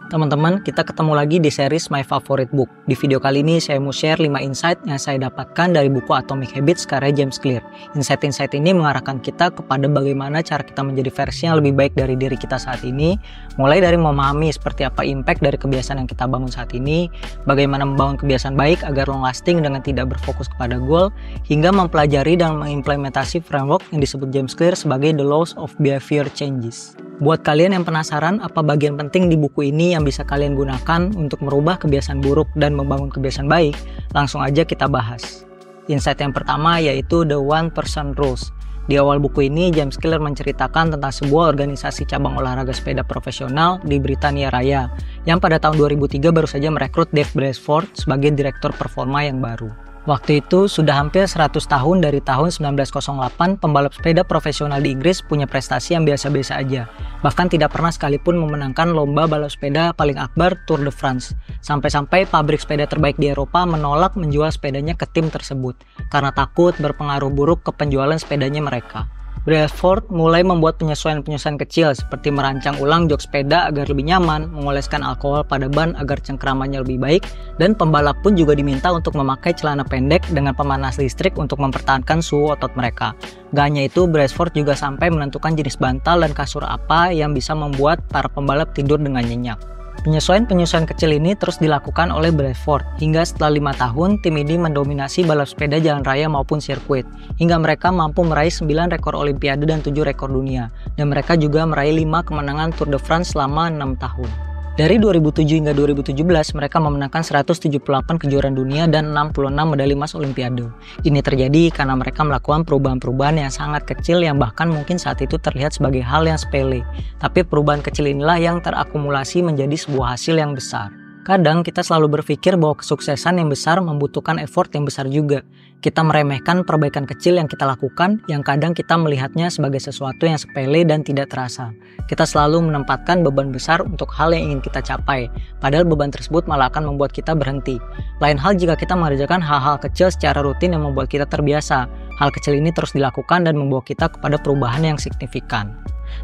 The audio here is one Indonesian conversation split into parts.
Teman-teman, kita ketemu lagi di series My Favorite Book. Di video kali ini saya mau share 5 insight yang saya dapatkan dari buku Atomic Habits karya James Clear. Insight-insight ini mengarahkan kita kepada bagaimana cara kita menjadi versi yang lebih baik dari diri kita saat ini, mulai dari memahami seperti apa impact dari kebiasaan yang kita bangun saat ini, bagaimana membangun kebiasaan baik agar long lasting dengan tidak berfokus kepada goal, hingga mempelajari dan mengimplementasi framework yang disebut James Clear sebagai The Laws of Behavior Changes. Buat kalian yang penasaran apa bagian penting di buku ini yang bisa kalian gunakan untuk merubah kebiasaan buruk dan membangun kebiasaan baik, langsung aja kita bahas. Insight yang pertama yaitu The 1% Rules. Di awal buku ini, James Clear menceritakan tentang sebuah organisasi cabang olahraga sepeda profesional di Britania Raya, yang pada tahun 2003 baru saja merekrut Dave Brailsford sebagai direktur performa yang baru. Waktu itu sudah hampir 100 tahun dari tahun 1908 pembalap sepeda profesional di Inggris punya prestasi yang biasa-biasa aja. Bahkan tidak pernah sekalipun memenangkan lomba balap sepeda paling akbar Tour de France. Sampai-sampai pabrik sepeda terbaik di Eropa menolak menjual sepedanya ke tim tersebut karena takut berpengaruh buruk ke penjualan sepedanya mereka. Brailsford mulai membuat penyesuaian-penyesuaian kecil seperti merancang ulang jok sepeda agar lebih nyaman, mengoleskan alkohol pada ban agar cengkramannya lebih baik, dan pembalap pun juga diminta untuk memakai celana pendek dengan pemanas listrik untuk mempertahankan suhu otot mereka. Gak hanya itu, Brailsford juga sampai menentukan jenis bantal dan kasur apa yang bisa membuat para pembalap tidur dengan nyenyak. Penyesuaian-penyesuaian kecil ini terus dilakukan oleh Brailsford hingga setelah 5 tahun tim ini mendominasi balap sepeda jalan raya maupun sirkuit hingga mereka mampu meraih 9 rekor olimpiade dan 7 rekor dunia, dan mereka juga meraih 5 kemenangan Tour de France selama 6 tahun. Dari 2007 hingga 2017 mereka memenangkan 178 kejuaraan dunia dan 66 medali emas olimpiade. Ini terjadi karena mereka melakukan perubahan-perubahan yang sangat kecil yang bahkan mungkin saat itu terlihat sebagai hal yang sepele. Tapi perubahan kecil inilah yang terakumulasi menjadi sebuah hasil yang besar. Kadang kita selalu berpikir bahwa kesuksesan yang besar membutuhkan effort yang besar juga. Kita meremehkan perbaikan kecil yang kita lakukan, yang kadang kita melihatnya sebagai sesuatu yang sepele dan tidak terasa. Kita selalu menempatkan beban besar untuk hal yang ingin kita capai, padahal beban tersebut malah akan membuat kita berhenti. Lain hal jika kita mengerjakan hal-hal kecil secara rutin yang membuat kita terbiasa. Hal kecil ini terus dilakukan dan membawa kita kepada perubahan yang signifikan.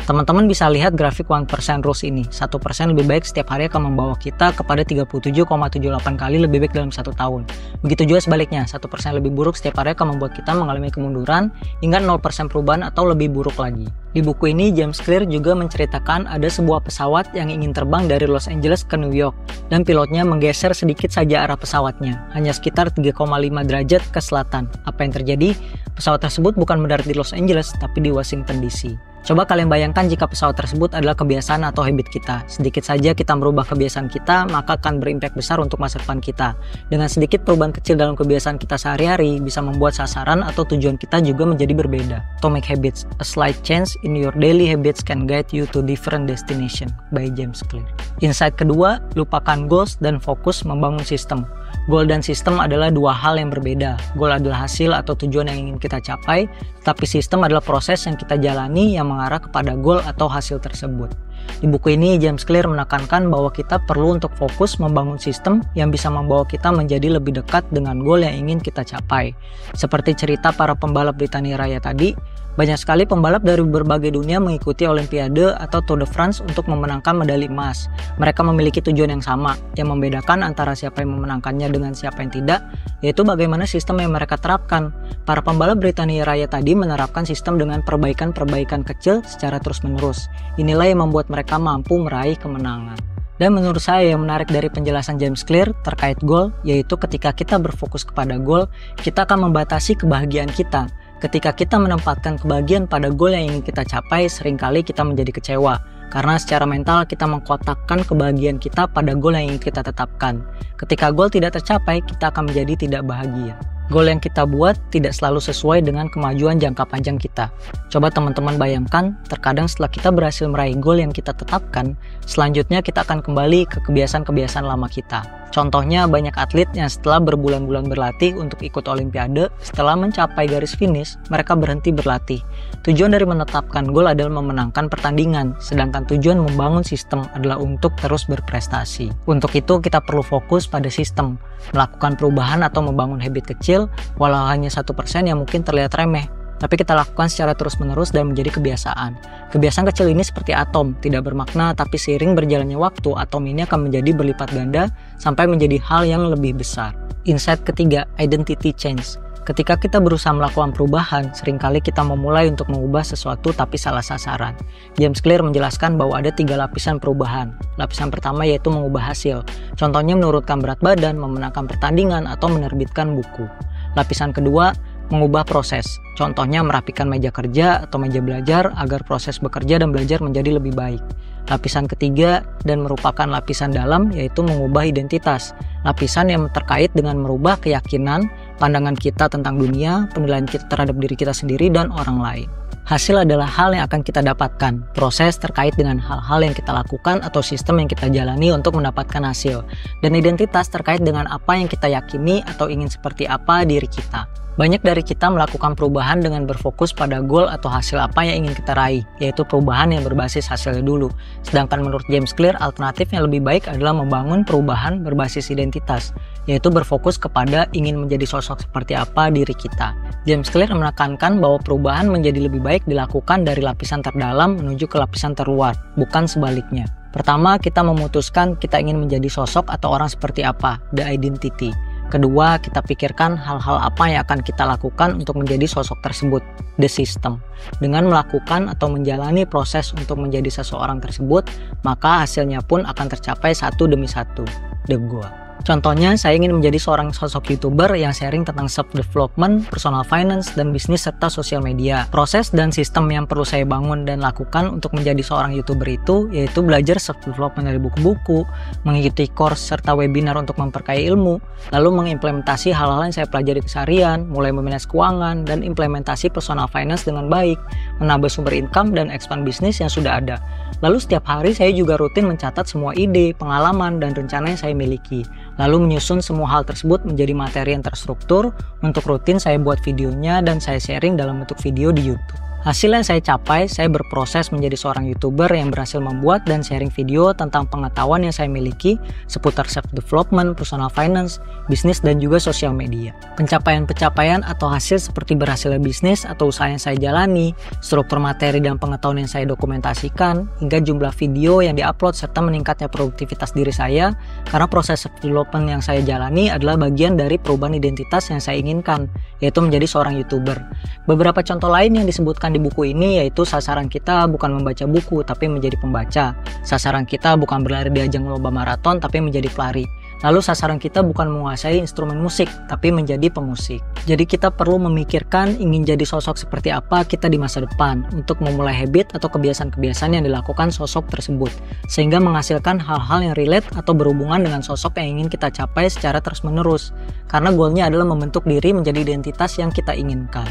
Teman-teman bisa lihat grafik 1% rules ini. 1% lebih baik setiap hari akan membawa kita kepada 37,78 kali lebih baik dalam 1 tahun. Begitu juga sebaliknya, 1% lebih buruk setiap hari akan membuat kita mengalami kemunduran hingga 0% perubahan atau lebih buruk lagi. Di buku ini, James Clear juga menceritakan ada sebuah pesawat yang ingin terbang dari Los Angeles ke New York, dan pilotnya menggeser sedikit saja arah pesawatnya, hanya sekitar 3,5 derajat ke selatan. Apa yang terjadi? Pesawat tersebut bukan mendarat di Los Angeles, tapi di Washington DC. Coba kalian bayangkan jika pesawat tersebut adalah kebiasaan atau habit kita. Sedikit saja kita merubah kebiasaan kita, maka akan berimpak besar untuk masa depan kita. Dengan sedikit perubahan kecil dalam kebiasaan kita sehari-hari, bisa membuat sasaran atau tujuan kita juga menjadi berbeda. Atomic Habits, a slight change in your daily habits can guide you to different destination, by James Clear. Insight kedua, lupakan goals dan fokus membangun sistem. Goal dan sistem adalah dua hal yang berbeda. Goal adalah hasil atau tujuan yang ingin kita capai, tapi sistem adalah proses yang kita jalani yang mengarah kepada goal atau hasil tersebut. Di buku ini, James Clear menekankan bahwa kita perlu untuk fokus membangun sistem yang bisa membawa kita menjadi lebih dekat dengan goal yang ingin kita capai. Seperti cerita para pembalap Britania Raya tadi, banyak sekali pembalap dari berbagai dunia mengikuti Olimpiade atau Tour de France untuk memenangkan medali emas. Mereka memiliki tujuan yang sama, yang membedakan antara siapa yang memenangkannya dengan siapa yang tidak, yaitu bagaimana sistem yang mereka terapkan. Para pembalap Britania Raya tadi menerapkan sistem dengan perbaikan-perbaikan kecil secara terus-menerus. Inilah yang membuat mereka mampu meraih kemenangan. Dan menurut saya yang menarik dari penjelasan James Clear terkait goal, yaitu ketika kita berfokus kepada goal, kita akan membatasi kebahagiaan kita. Ketika kita menempatkan kebahagiaan pada goal yang ingin kita capai, seringkali kita menjadi kecewa. Karena secara mental kita mengkotakkan kebahagiaan kita pada goal yang ingin kita tetapkan. Ketika goal tidak tercapai, kita akan menjadi tidak bahagia. Goal yang kita buat tidak selalu sesuai dengan kemajuan jangka panjang kita. Coba teman-teman bayangkan, terkadang setelah kita berhasil meraih goal yang kita tetapkan, selanjutnya kita akan kembali ke kebiasaan-kebiasaan lama kita. Contohnya banyak atlet yang setelah berbulan-bulan berlatih untuk ikut Olimpiade, setelah mencapai garis finish, mereka berhenti berlatih. Tujuan dari menetapkan goal adalah memenangkan pertandingan, sedangkan tujuan membangun sistem adalah untuk terus berprestasi. Untuk itu kita perlu fokus pada sistem, melakukan perubahan atau membangun habit kecil, walau hanya 1% yang mungkin terlihat remeh. tapi kita lakukan secara terus-menerus dan menjadi kebiasaan. Kebiasaan kecil ini seperti atom, tidak bermakna, tapi seiring berjalannya waktu, atom ini akan menjadi berlipat ganda sampai menjadi hal yang lebih besar. Insight ketiga, identity change. Ketika kita berusaha melakukan perubahan, seringkali kita memulai untuk mengubah sesuatu tapi salah sasaran. James Clear menjelaskan bahwa ada 3 lapisan perubahan. Lapisan pertama yaitu mengubah hasil. Contohnya menurunkan berat badan, memenangkan pertandingan, atau menerbitkan buku. Lapisan kedua, mengubah proses. Contohnya merapikan meja kerja atau meja belajar agar proses bekerja dan belajar menjadi lebih baik. Lapisan ketiga dan merupakan lapisan dalam yaitu mengubah identitas. Lapisan yang terkait dengan merubah keyakinan, pandangan kita tentang dunia, penilaian kita terhadap diri kita sendiri dan orang lain. Hasil adalah hal yang akan kita dapatkan. Proses terkait dengan hal-hal yang kita lakukan atau sistem yang kita jalani untuk mendapatkan hasil. Dan identitas terkait dengan apa yang kita yakini atau ingin seperti apa diri kita. Banyak dari kita melakukan perubahan dengan berfokus pada goal atau hasil apa yang ingin kita raih, yaitu perubahan yang berbasis hasilnya dulu. Sedangkan menurut James Clear, alternatif yang lebih baik adalah membangun perubahan berbasis identitas, yaitu berfokus kepada ingin menjadi sosok seperti apa diri kita. James Clear menekankan bahwa perubahan menjadi lebih baik dilakukan dari lapisan terdalam menuju ke lapisan terluar, bukan sebaliknya. Pertama, kita memutuskan kita ingin menjadi sosok atau orang seperti apa, the identity. Kedua, kita pikirkan hal-hal apa yang akan kita lakukan untuk menjadi sosok tersebut, the system. Dengan melakukan atau menjalani proses untuk menjadi seseorang tersebut, maka hasilnya pun akan tercapai satu demi satu, the goal. Contohnya, saya ingin menjadi seorang sosok YouTuber yang sharing tentang self-development, personal finance, dan bisnis serta sosial media. Proses dan sistem yang perlu saya bangun dan lakukan untuk menjadi seorang YouTuber itu, yaitu belajar self-development dari buku-buku, mengikuti course serta webinar untuk memperkaya ilmu, lalu mengimplementasi hal-hal yang saya pelajari keseharian, mulai memanage keuangan, dan implementasi personal finance dengan baik, menambah sumber income, dan expand bisnis yang sudah ada. Lalu setiap hari saya juga rutin mencatat semua ide, pengalaman, dan rencana yang saya miliki. Lalu menyusun semua hal tersebut menjadi materi yang terstruktur. Untuk rutin saya buat videonya dan saya sharing dalam bentuk video di YouTube. Hasil yang saya capai, saya berproses menjadi seorang YouTuber yang berhasil membuat dan sharing video tentang pengetahuan yang saya miliki seputar self-development, personal finance, bisnis, dan juga sosial media. Pencapaian-pencapaian atau hasil seperti berhasilnya bisnis atau usaha yang saya jalani, struktur materi dan pengetahuan yang saya dokumentasikan, hingga jumlah video yang diupload serta meningkatnya produktivitas diri saya, karena proses self-development yang saya jalani adalah bagian dari perubahan identitas yang saya inginkan, yaitu menjadi seorang YouTuber. Beberapa contoh lain yang disebutkan di buku ini yaitu sasaran kita bukan membaca buku tapi menjadi pembaca. Sasaran kita bukan berlari di ajang lomba maraton tapi menjadi pelari. Lalu sasaran kita bukan menguasai instrumen musik tapi menjadi pemusik. Jadi kita perlu memikirkan ingin jadi sosok seperti apa kita di masa depan untuk memulai habit atau kebiasaan-kebiasaan yang dilakukan sosok tersebut sehingga menghasilkan hal-hal yang relate atau berhubungan dengan sosok yang ingin kita capai secara terus-menerus karena goalnya adalah membentuk diri menjadi identitas yang kita inginkan.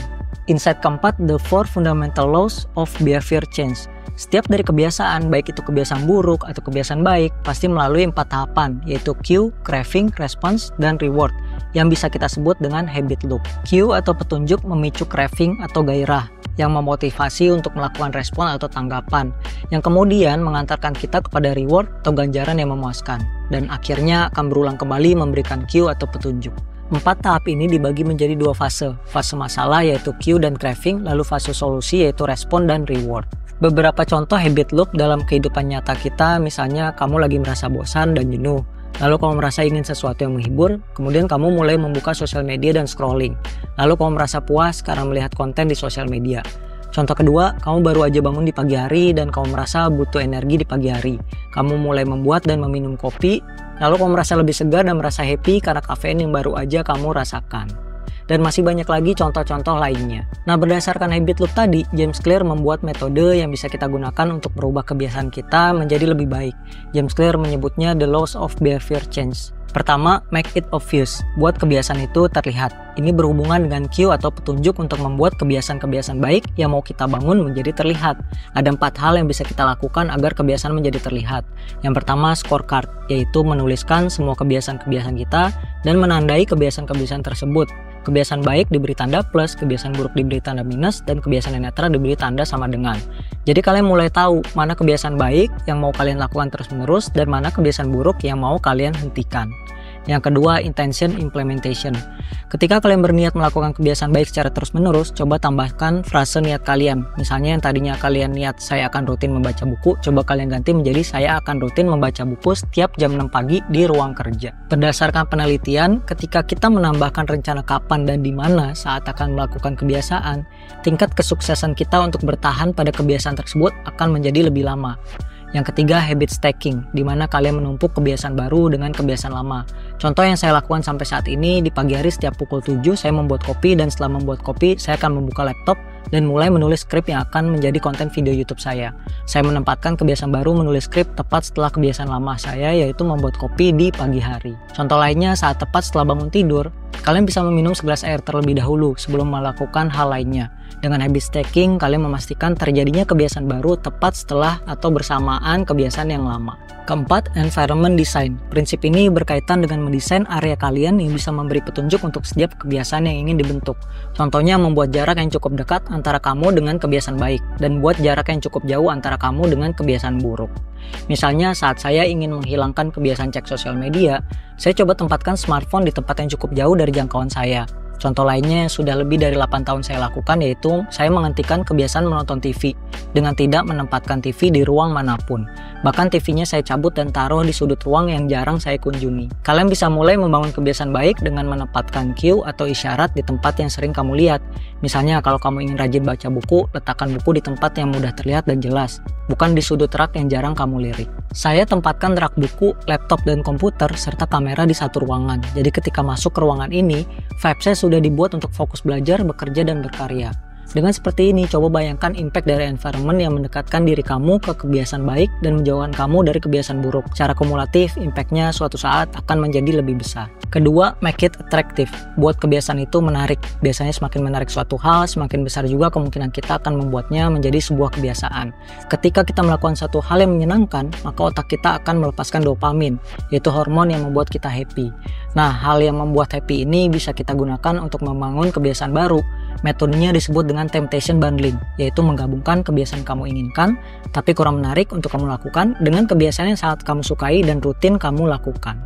Insight keempat, the 4 fundamental laws of behavior change. Setiap dari kebiasaan, baik itu kebiasaan buruk atau kebiasaan baik, pasti melalui 4 tahapan, yaitu cue, craving, response, dan reward, yang bisa kita sebut dengan habit loop. Cue atau petunjuk memicu craving atau gairah, yang memotivasi untuk melakukan respon atau tanggapan, yang kemudian mengantarkan kita kepada reward atau ganjaran yang memuaskan, dan akhirnya akan berulang kembali memberikan cue atau petunjuk. 4 tahap ini dibagi menjadi 2 fase. Fase masalah yaitu cue dan craving, lalu fase solusi yaitu respon dan reward. Beberapa contoh habit loop dalam kehidupan nyata kita, misalnya kamu lagi merasa bosan dan jenuh. Lalu kamu merasa ingin sesuatu yang menghibur, kemudian kamu mulai membuka sosial media dan scrolling. Lalu kamu merasa puas karena melihat konten di sosial media. Contoh kedua, kamu baru aja bangun di pagi hari dan kamu merasa butuh energi di pagi hari. Kamu mulai membuat dan meminum kopi, lalu kamu merasa lebih segar dan merasa happy karena kafein yang baru aja kamu rasakan. Dan masih banyak lagi contoh-contoh lainnya. Nah, berdasarkan habit loop tadi, James Clear membuat metode yang bisa kita gunakan untuk merubah kebiasaan kita menjadi lebih baik. James Clear menyebutnya the laws of behavior change. Pertama, make it obvious. Buat kebiasaan itu terlihat. Ini berhubungan dengan cue atau petunjuk untuk membuat kebiasaan-kebiasaan baik yang mau kita bangun menjadi terlihat. Ada 4 hal yang bisa kita lakukan agar kebiasaan menjadi terlihat. Yang pertama, scorecard, yaitu menuliskan semua kebiasaan-kebiasaan kita dan menandai kebiasaan-kebiasaan tersebut. Kebiasaan baik diberi tanda plus, kebiasaan buruk diberi tanda minus, dan kebiasaan yang netral diberi tanda sama dengan. Jadi kalian mulai tahu mana kebiasaan baik yang mau kalian lakukan terus-menerus dan mana kebiasaan buruk yang mau kalian hentikan. Yang kedua, intention implementation. Ketika kalian berniat melakukan kebiasaan baik secara terus-menerus, coba tambahkan frase niat kalian. Misalnya yang tadinya kalian niat saya akan rutin membaca buku, coba kalian ganti menjadi saya akan rutin membaca buku setiap jam 6 pagi di ruang kerja. Berdasarkan penelitian, ketika kita menambahkan rencana kapan dan di mana saat akan melakukan kebiasaan, tingkat kesuksesan kita untuk bertahan pada kebiasaan tersebut akan menjadi lebih lama. Yang ketiga, habit stacking, di mana kalian menumpuk kebiasaan baru dengan kebiasaan lama. Contoh yang saya lakukan sampai saat ini, di pagi hari setiap pukul 7 saya membuat kopi, dan setelah membuat kopi saya akan membuka laptop dan mulai menulis skrip yang akan menjadi konten video YouTube saya. Saya menempatkan kebiasaan baru menulis skrip tepat setelah kebiasaan lama saya, yaitu membuat kopi di pagi hari. Contoh lainnya, saat tepat setelah bangun tidur, kalian bisa meminum segelas air terlebih dahulu sebelum melakukan hal lainnya. Dengan habit stacking, kalian memastikan terjadinya kebiasaan baru tepat setelah atau bersamaan kebiasaan yang lama. Keempat, environment design. Prinsip ini berkaitan dengan mendesain area kalian yang bisa memberi petunjuk untuk setiap kebiasaan yang ingin dibentuk. Contohnya, membuat jarak yang cukup dekat antara kamu dengan kebiasaan baik, dan buat jarak yang cukup jauh antara kamu dengan kebiasaan buruk. Misalnya, saat saya ingin menghilangkan kebiasaan cek sosial media, saya coba tempatkan smartphone di tempat yang cukup jauh dari jangkauan saya. Contoh lainnya yang sudah lebih dari 8 tahun saya lakukan, yaitu saya menghentikan kebiasaan menonton TV dengan tidak menempatkan TV di ruang manapun. Bahkan TV-nya saya cabut dan taruh di sudut ruang yang jarang saya kunjungi. Kalian bisa mulai membangun kebiasaan baik dengan menempatkan cue atau isyarat di tempat yang sering kamu lihat. Misalnya, kalau kamu ingin rajin baca buku, letakkan buku di tempat yang mudah terlihat dan jelas, bukan di sudut rak yang jarang kamu lirik. Saya tempatkan rak buku, laptop, dan komputer serta kamera di satu ruangan. Jadi ketika masuk ke ruangan ini, vibe saya sudah dibuat untuk fokus belajar, bekerja, dan berkarya. Dengan seperti ini, coba bayangkan impact dari environment yang mendekatkan diri kamu ke kebiasaan baik dan menjauhkan kamu dari kebiasaan buruk. Secara kumulatif, impact-nya suatu saat akan menjadi lebih besar. Kedua, make it attractive. Buat kebiasaan itu menarik. Biasanya semakin menarik suatu hal, semakin besar juga kemungkinan kita akan membuatnya menjadi sebuah kebiasaan. Ketika kita melakukan satu hal yang menyenangkan, maka otak kita akan melepaskan dopamin, yaitu hormon yang membuat kita happy. Nah, hal yang membuat happy ini bisa kita gunakan untuk membangun kebiasaan baru. Metodenya disebut dengan temptation bundling, yaitu menggabungkan kebiasaan kamu inginkan, tapi kurang menarik untuk kamu lakukan dengan kebiasaan yang sangat kamu sukai dan rutin kamu lakukan.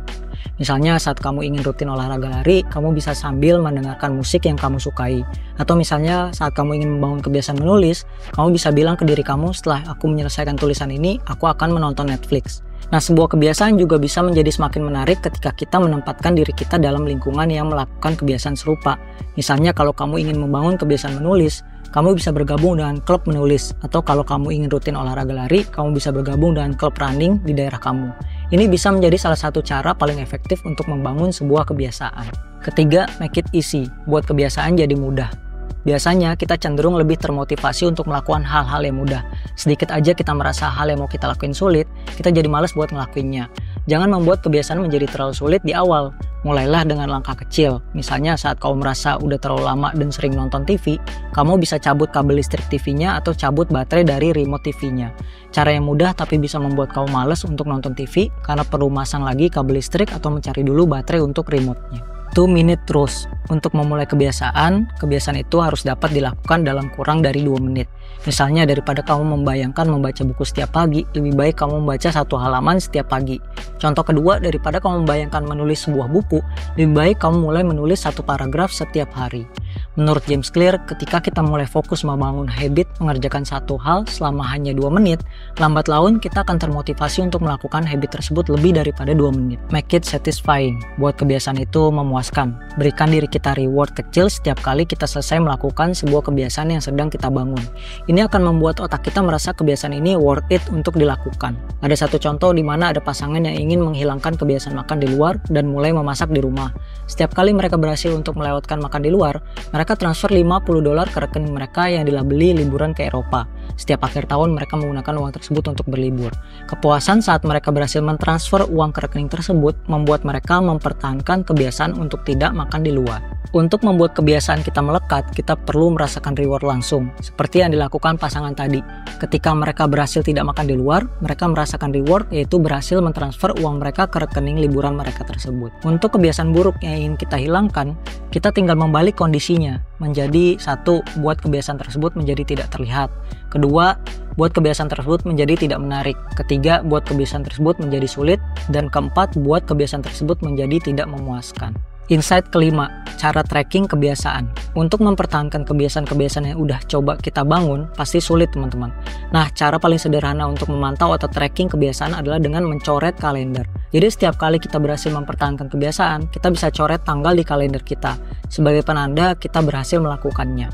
Misalnya, saat kamu ingin rutin olahraga lari, kamu bisa sambil mendengarkan musik yang kamu sukai. Atau misalnya, saat kamu ingin membangun kebiasaan menulis, kamu bisa bilang ke diri kamu, setelah aku menyelesaikan tulisan ini, aku akan menonton Netflix. Nah, sebuah kebiasaan juga bisa menjadi semakin menarik ketika kita menempatkan diri kita dalam lingkungan yang melakukan kebiasaan serupa. Misalnya, kalau kamu ingin membangun kebiasaan menulis, kamu bisa bergabung dengan klub menulis. Atau kalau kamu ingin rutin olahraga lari, kamu bisa bergabung dengan klub running di daerah kamu. Ini bisa menjadi salah satu cara paling efektif untuk membangun sebuah kebiasaan. Ketiga, make it easy. Buat kebiasaan jadi mudah. Biasanya kita cenderung lebih termotivasi untuk melakukan hal-hal yang mudah. Sedikit aja kita merasa hal yang mau kita lakuin sulit, kita jadi malas buat ngelakuinnya. Jangan membuat kebiasaan menjadi terlalu sulit di awal. Mulailah dengan langkah kecil. Misalnya saat kamu merasa udah terlalu lama dan sering nonton TV, kamu bisa cabut kabel listrik TV-nya atau cabut baterai dari remote TV-nya. Cara yang mudah tapi bisa membuat kamu malas untuk nonton TV karena perlu masang lagi kabel listrik atau mencari dulu baterai untuk remote-nya. 2-minute rules. Untuk memulai kebiasaan itu harus dapat dilakukan dalam kurang dari 2 menit. Misalnya, daripada kamu membayangkan membaca buku setiap pagi, lebih baik kamu membaca 1 halaman setiap pagi. Contoh kedua, daripada kamu membayangkan menulis sebuah buku, lebih baik kamu mulai menulis 1 paragraf setiap hari. Menurut James Clear, ketika kita mulai fokus membangun habit mengerjakan satu hal selama hanya 2 menit, lambat laun kita akan termotivasi untuk melakukan habit tersebut lebih daripada 2 menit. Make it satisfying. Buat kebiasaan itu memuaskan. Berikan diri kita reward kecil setiap kali kita selesai melakukan sebuah kebiasaan yang sedang kita bangun. Ini akan membuat otak kita merasa kebiasaan ini worth it untuk dilakukan. Ada satu contoh di mana ada pasangan yang ingin menghilangkan kebiasaan makan di luar dan mulai memasak di rumah. Setiap kali mereka berhasil untuk melewatkan makan di luar, mereka transfer $50 ke rekening mereka yang dilabeli liburan ke Eropa. Setiap akhir tahun mereka menggunakan uang tersebut untuk berlibur. Kepuasan saat mereka berhasil mentransfer uang ke rekening tersebut membuat mereka mempertahankan kebiasaan untuk tidak makan di luar. Untuk membuat kebiasaan kita melekat, kita perlu merasakan reward langsung, seperti yang dilakukan pasangan tadi. Ketika mereka berhasil tidak makan di luar, mereka merasakan reward, yaitu berhasil mentransfer uang mereka ke rekening liburan mereka tersebut. Untuk kebiasaan buruk yang ingin kita hilangkan, kita tinggal membalik kondisinya. menjadi satu, buat kebiasaan tersebut menjadi tidak terlihat. Kedua, buat kebiasaan tersebut menjadi tidak menarik. Ketiga, buat kebiasaan tersebut menjadi sulit. Dan keempat, buat kebiasaan tersebut menjadi tidak memuaskan. Insight kelima, cara tracking kebiasaan. Untuk mempertahankan kebiasaan-kebiasaan yang udah coba kita bangun, pasti sulit teman-teman. Nah, cara paling sederhana untuk memantau atau tracking kebiasaan adalah dengan mencoret kalender. Jadi setiap kali kita berhasil mempertahankan kebiasaan, kita bisa coret tanggal di kalender kita sebagai penanda kita berhasil melakukannya.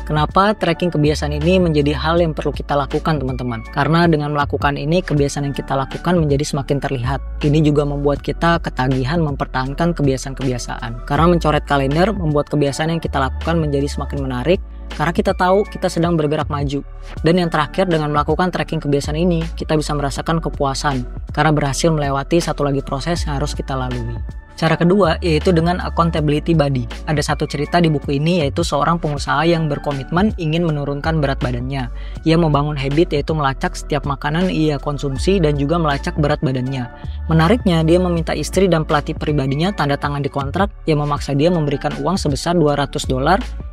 Kenapa tracking kebiasaan ini menjadi hal yang perlu kita lakukan teman-teman? Karena dengan melakukan ini, kebiasaan yang kita lakukan menjadi semakin terlihat. Ini juga membuat kita ketagihan mempertahankan kebiasaan-kebiasaan. Karena mencoret kalender membuat kebiasaan yang kita lakukan menjadi semakin menarik, karena kita tahu kita sedang bergerak maju. Dan yang terakhir, dengan melakukan tracking kebiasaan ini, kita bisa merasakan kepuasan karena berhasil melewati satu lagi proses yang harus kita lalui. Cara kedua yaitu dengan accountability buddy. Ada satu cerita di buku ini yaitu seorang pengusaha yang berkomitmen ingin menurunkan berat badannya. Ia membangun habit yaitu melacak setiap makanan ia konsumsi dan juga melacak berat badannya. Menariknya, dia meminta istri dan pelatih pribadinya tanda tangan di kontrak yang memaksa dia memberikan uang sebesar $200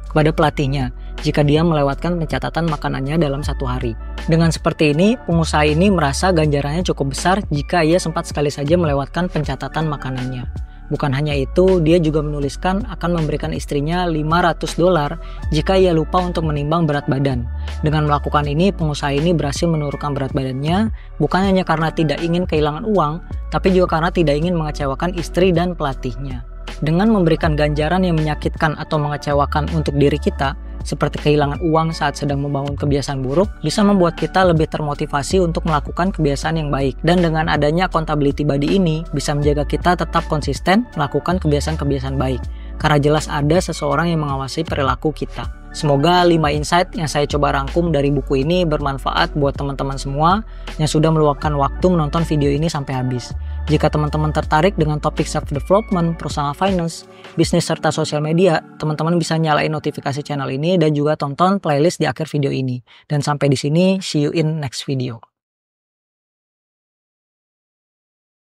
kepada pelatihnya jika dia melewatkan pencatatan makanannya dalam satu hari. Dengan seperti ini, pengusaha ini merasa ganjarannya cukup besar jika ia sempat sekali saja melewatkan pencatatan makanannya. Bukan hanya itu, dia juga menuliskan akan memberikan istrinya $500 jika ia lupa untuk menimbang berat badan. Dengan melakukan ini, pengusaha ini berhasil menurunkan berat badannya, bukan hanya karena tidak ingin kehilangan uang, tapi juga karena tidak ingin mengecewakan istri dan pelatihnya. Dengan memberikan ganjaran yang menyakitkan atau mengecewakan untuk diri kita, seperti kehilangan uang saat sedang membangun kebiasaan buruk, bisa membuat kita lebih termotivasi untuk melakukan kebiasaan yang baik. Dan dengan adanya accountability buddy ini, bisa menjaga kita tetap konsisten melakukan kebiasaan-kebiasaan baik. Karena jelas ada seseorang yang mengawasi perilaku kita. Semoga 5 insight yang saya coba rangkum dari buku ini bermanfaat buat teman-teman semua yang sudah meluangkan waktu menonton video ini sampai habis. Jika teman-teman tertarik dengan topik self-development, personal finance, bisnis, serta sosial media, teman-teman bisa nyalain notifikasi channel ini dan juga tonton playlist di akhir video ini. Dan sampai di sini, see you in next video.